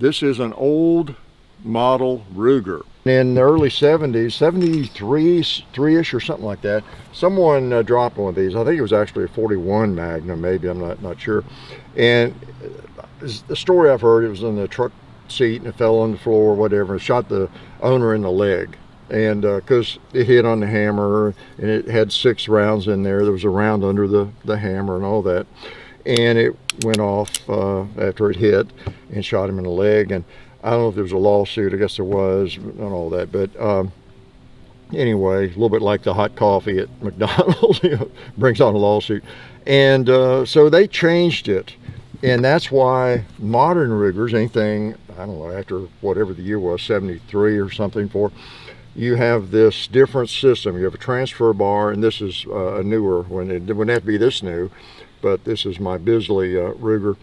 This is an old model Ruger. In the early 70s, 73-ish or something like that, someone dropped one of these. I think it was actually a 41 Magnum, maybe, I'm not sure. And the story I've heard, it was in the truck seat and it fell on the floor or whatever, and shot the owner in the leg. And because it hit on the hammer, and it had 6 rounds in there. There was a round under the hammer and all that. And it went off after it hit and shot him in the leg. And I don't know if there was a lawsuit, I guess there was, and all that. But anyway, a little bit like the hot coffee at McDonald's, you know, brings on a lawsuit. And so they changed it. And that's why modern Rugers, anything, I don't know, after whatever the year was, 73 or something, you have this different system. You have a transfer bar, and this is a newer one. It wouldn't have to be this new, but this is my Bisley Ruger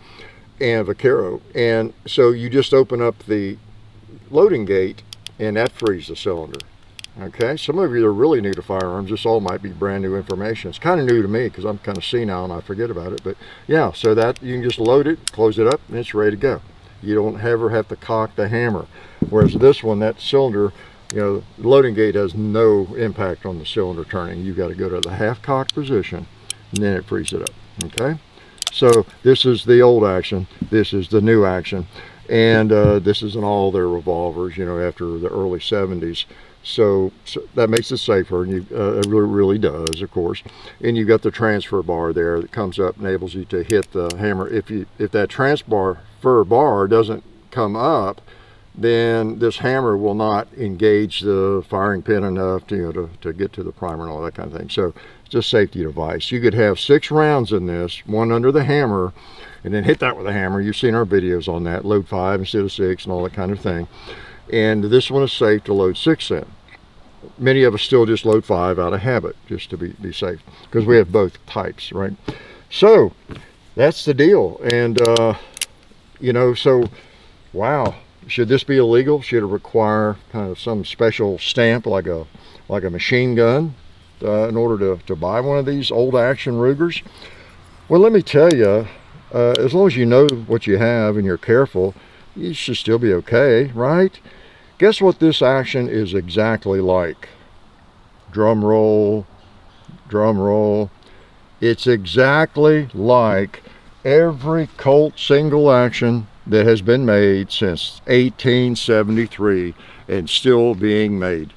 and Vaquero. And so you just open up the loading gate, and that frees the cylinder. Okay, some of you are really new to firearms. This all might be brand new information. It's kind of new to me because I'm kind of senile and I forget about it. But yeah, so that you can just load it, close it up, and it's ready to go. You don't ever have to cock the hammer. Whereas this one, that cylinder, you know, the loading gate has no impact on the cylinder turning. You've got to go to the half cock position, and then it frees it up. Okay, so this is the old action. This is the new action, and this is in all their revolvers, you know, after the early 70s. So that makes it safer, and it really does, of course. And you've got the transfer bar there that comes up, enables you to hit the hammer. If that transfer bar doesn't come up, then this hammer will not engage the firing pin enough to, you know, to get to the primer and all that kind of thing. So it's a safety device. You could have 6 rounds in this, one under the hammer, and then hit that with a hammer. You've seen our videos on that, load 5 instead of 6 and all that kind of thing. And this one is safe to load 6 in. Many of us still just load 5 out of habit, just to be safe, because we have both types, right? So that's the deal. And you know, so wow, should this be illegal? Should it require kind of some special stamp like a machine gun in order to buy one of these old action Rugers? Well, let me tell you, as long as you know what you have and you're careful, you should still be okay, right? Guess what this action is exactly like? Drum roll, drum roll. It's exactly like every Colt single action that has been made since 1873 and still being made.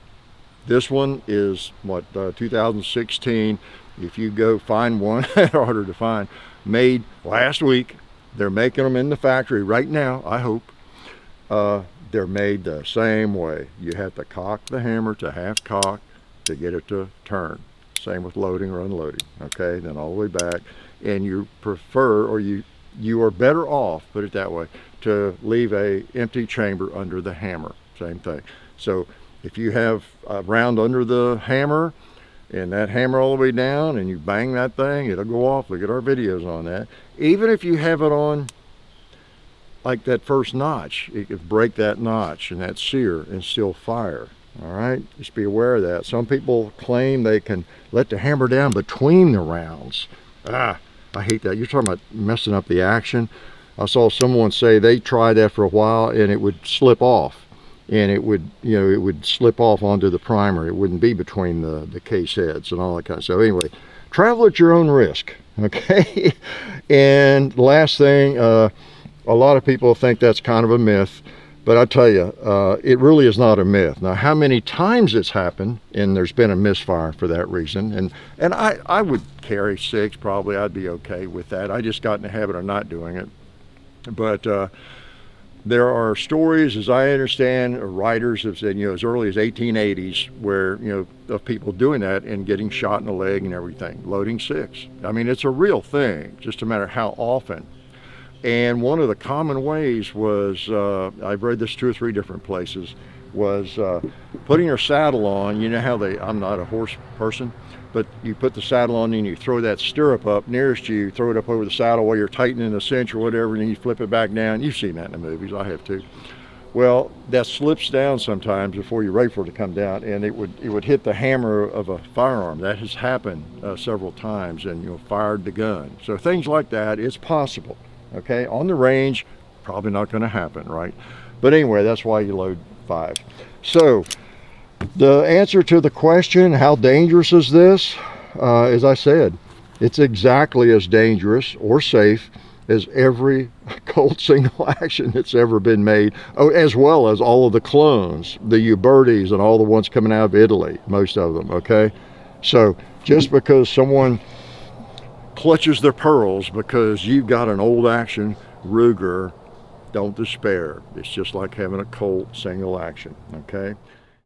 This one is what, 2016. If you go find one, harder to find, made last week. They're making them in the factory right now, I hope. They're made the same way. You have to cock the hammer to half cock to get it to turn. Same with loading or unloading, okay? Then all the way back. And you prefer, or you are better off, put it that way, to leave a empty chamber under the hammer. Same thing. So if you have a round under the hammer and that hammer all the way down and you bang that thing, it'll go off. Look at our videos on that. Even if you have it on like that first notch, it could break that notch and that sear and still fire. All right, just be aware of that. Some people claim they can let the hammer down between the rounds. I hate that. You're talking about messing up the action. I saw someone say they tried that for a while and it would slip off, and it would, you know, it would slip off onto the primer. It wouldn't be between the case heads and all that kind of stuff. So anyway, travel at your own risk, okay? And last thing, a lot of people think that's kind of a myth, but I tell you, it really is not a myth. Now, how many times it's happened, and there's been a misfire for that reason, and I would carry 6, probably. I'd be okay with that. I just got in the habit of not doing it. But there are stories, as I understand, writers have said, you know, as early as 1880s, where, you know, of people doing that and getting shot in the leg and everything, loading 6. I mean, it's a real thing, just a matter of how often. And one of the common ways was, I've read this 2 or 3 different places, was putting your saddle on. You know how I'm not a horse person, but you put the saddle on and you throw that stirrup up nearest you, throw it up over the saddle while you're tightening the cinch or whatever, and then you flip it back down. You've seen that in the movies, I have too. Well, that slips down sometimes before you're ready for it to come down, and it would hit the hammer of a firearm. That has happened several times, and, you know, fired the gun. So things like that, it's possible. Okay, on the range, probably not going to happen, right? But anyway, that's why you load 5. So the answer to the question, how dangerous is this? As I said, it's exactly as dangerous or safe as every Colt single action that's ever been made, as well as all of the clones, the Ubertis and all the ones coming out of Italy, most of them, okay? So just because someone clutches their pearls because you've got an old action Ruger, don't despair. It's just like having a Colt single action, okay?